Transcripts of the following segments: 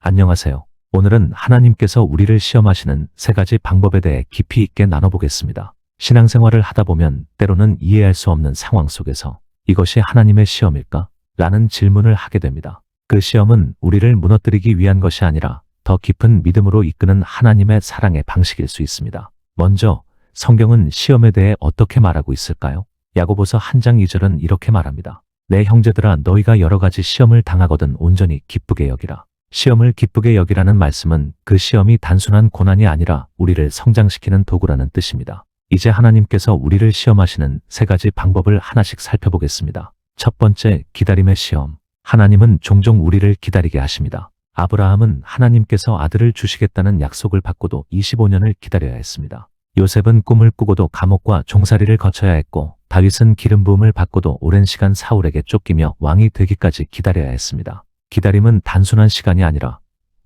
안녕하세요. 오늘은 하나님께서 우리를 시험하시는 세 가지 방법에 대해 깊이 있게 나눠보겠습니다. 신앙생활을 하다 보면 때로는 이해할 수 없는 상황 속에서 이것이 하나님의 시험일까? 라는 질문을 하게 됩니다. 그 시험은 우리를 무너뜨리기 위한 것이 아니라 더 깊은 믿음으로 이끄는 하나님의 사랑의 방식일 수 있습니다. 먼저 성경은 시험에 대해 어떻게 말하고 있을까요? 야고보서 1장 2절은 이렇게 말합니다. 내 형제들아, 너희가 여러 가지 시험을 당하거든 온전히 기쁘게 여기라. 시험을 기쁘게 여기라는 말씀은 그 시험이 단순한 고난이 아니라 우리를 성장시키는 도구라는 뜻입니다. 이제 하나님께서 우리를 시험하시는 세 가지 방법을 하나씩 살펴보겠습니다. 첫 번째, 기다림의 시험. 하나님은 종종 우리를 기다리게 하십니다. 아브라함은 하나님께서 아들을 주시겠다는 약속을 받고도 25년을 기다려야 했습니다. 요셉은 꿈을 꾸고도 감옥과 종살이를 거쳐야 했고, 다윗은 기름 부음을 받고도 오랜 시간 사울에게 쫓기며 왕이 되기까지 기다려야 했습니다. 기다림은 단순한 시간이 아니라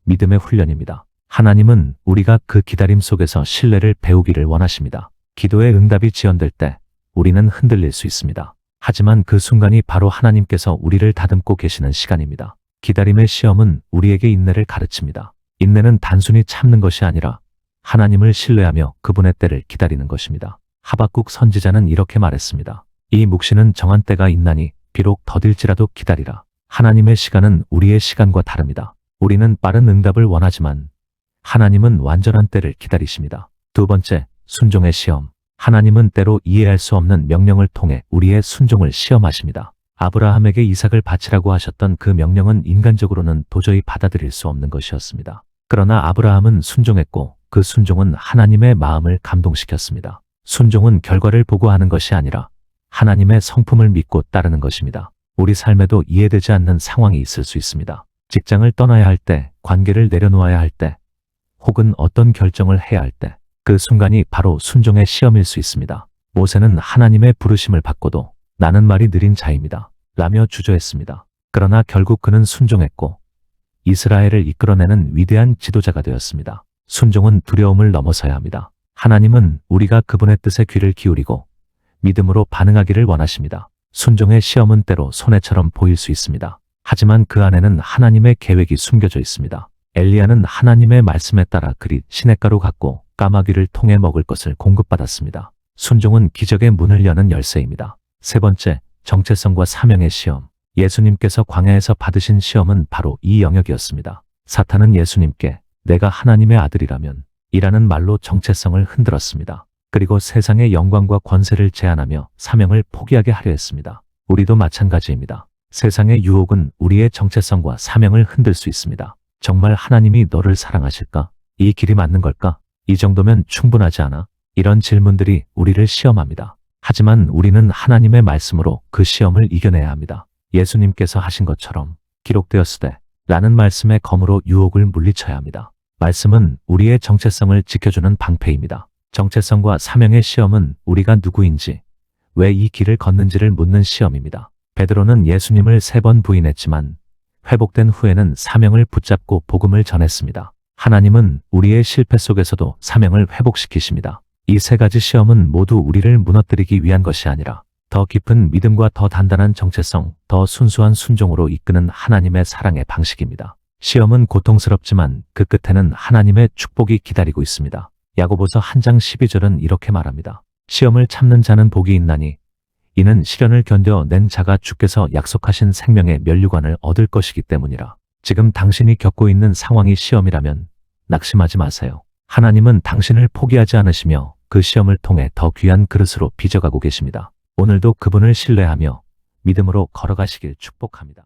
믿음의 훈련입니다. 하나님은 우리가 그 기다림 속에서 신뢰를 배우기를 원하십니다. 기도의 응답이 지연될 때 우리는 흔들릴 수 있습니다. 하지만 그 순간이 바로 하나님께서 우리를 다듬고 계시는 시간입니다. 기다림의 시험은 우리에게 인내를 가르칩니다. 인내는 단순히 참는 것이 아니라 하나님을 신뢰하며 그분의 때를 기다리는 것입니다. 하박국 선지자는 이렇게 말했습니다. 이 묵시는 정한 때가 있나니 비록 더딜지라도 기다리라. 하나님의 시간은 우리의 시간과 다릅니다. 우리는 빠른 응답을 원하지만 하나님은 완전한 때를 기다리십니다. 두 번째, 순종의 시험. 하나님은 때로 이해할 수 없는 명령을 통해 우리의 순종을 시험하십니다. 아브라함에게 이삭을 바치라고 하셨던 그 명령은 인간적으로는 도저히 받아들일 수 없는 것이었습니다. 그러나 아브라함은 순종했고 그 순종은 하나님의 마음을 감동시켰습니다. 순종은 결과를 보고 하는 것이 아니라 하나님의 성품을 믿고 따르는 것입니다. 우리 삶에도 이해되지 않는 상황이 있을 수 있습니다. 직장을 떠나야 할 때, 관계를 내려놓아야 할 때, 혹은 어떤 결정을 해야 할 때, 그 순간이 바로 순종의 시험일 수 있습니다. 모세는 하나님의 부르심을 받고도 나는 말이 느린 자입니다. 라며 주저했습니다. 그러나 결국 그는 순종했고 이스라엘을 이끌어내는 위대한 지도자가 되었습니다. 순종은 두려움을 넘어서야 합니다. 하나님은 우리가 그분의 뜻에 귀를 기울이고 믿음으로 반응하기를 원하십니다. 순종의 시험은 때로 손해처럼 보일 수 있습니다. 하지만 그 안에는 하나님의 계획이 숨겨져 있습니다. 엘리야는 하나님의 말씀에 따라 그릿 시냇가로 갔고 까마귀를 통해 먹을 것을 공급받았습니다. 순종은 기적의 문을 여는 열쇠입니다. 세 번째, 정체성과 사명의 시험. 예수님께서 광야에서 받으신 시험은 바로 이 영역이었습니다. 사탄은 예수님께 내가 하나님의 아들이라면 이라는 말로 정체성을 흔들었습니다. 그리고 세상의 영광과 권세를 제한하며 사명을 포기하게 하려 했습니다. 우리도 마찬가지입니다. 세상의 유혹은 우리의 정체성과 사명을 흔들 수 있습니다. 정말 하나님이 너를 사랑하실까? 이 길이 맞는 걸까? 이 정도면 충분하지 않아? 이런 질문들이 우리를 시험합니다. 하지만 우리는 하나님의 말씀으로 그 시험을 이겨내야 합니다. 예수님께서 하신 것처럼 기록되었으되 라는 말씀의 검으로 유혹을 물리쳐야 합니다. 말씀은 우리의 정체성을 지켜주는 방패입니다. 정체성과 사명의 시험은 우리가 누구인지, 왜 이 길을 걷는지를 묻는 시험입니다. 베드로는 예수님을 3번 부인했지만 회복된 후에는 사명을 붙잡고 복음을 전했습니다. 하나님은 우리의 실패 속에서도 사명을 회복시키십니다. 이 세 가지 시험은 모두 우리를 무너뜨리기 위한 것이 아니라 더 깊은 믿음과 더 단단한 정체성, 더 순수한 순종으로 이끄는 하나님의 사랑의 방식입니다. 시험은 고통스럽지만 그 끝에는 하나님의 축복이 기다리고 있습니다. 야고보서 1장 12절은 이렇게 말합니다. 시험을 참는 자는 복이 있나니 이는 시련을 견뎌낸 자가 주께서 약속하신 생명의 면류관을 얻을 것이기 때문이라. 지금 당신이 겪고 있는 상황이 시험이라면 낙심하지 마세요. 하나님은 당신을 포기하지 않으시며 그 시험을 통해 더 귀한 그릇으로 빚어가고 계십니다. 오늘도 그분을 신뢰하며 믿음으로 걸어가시길 축복합니다.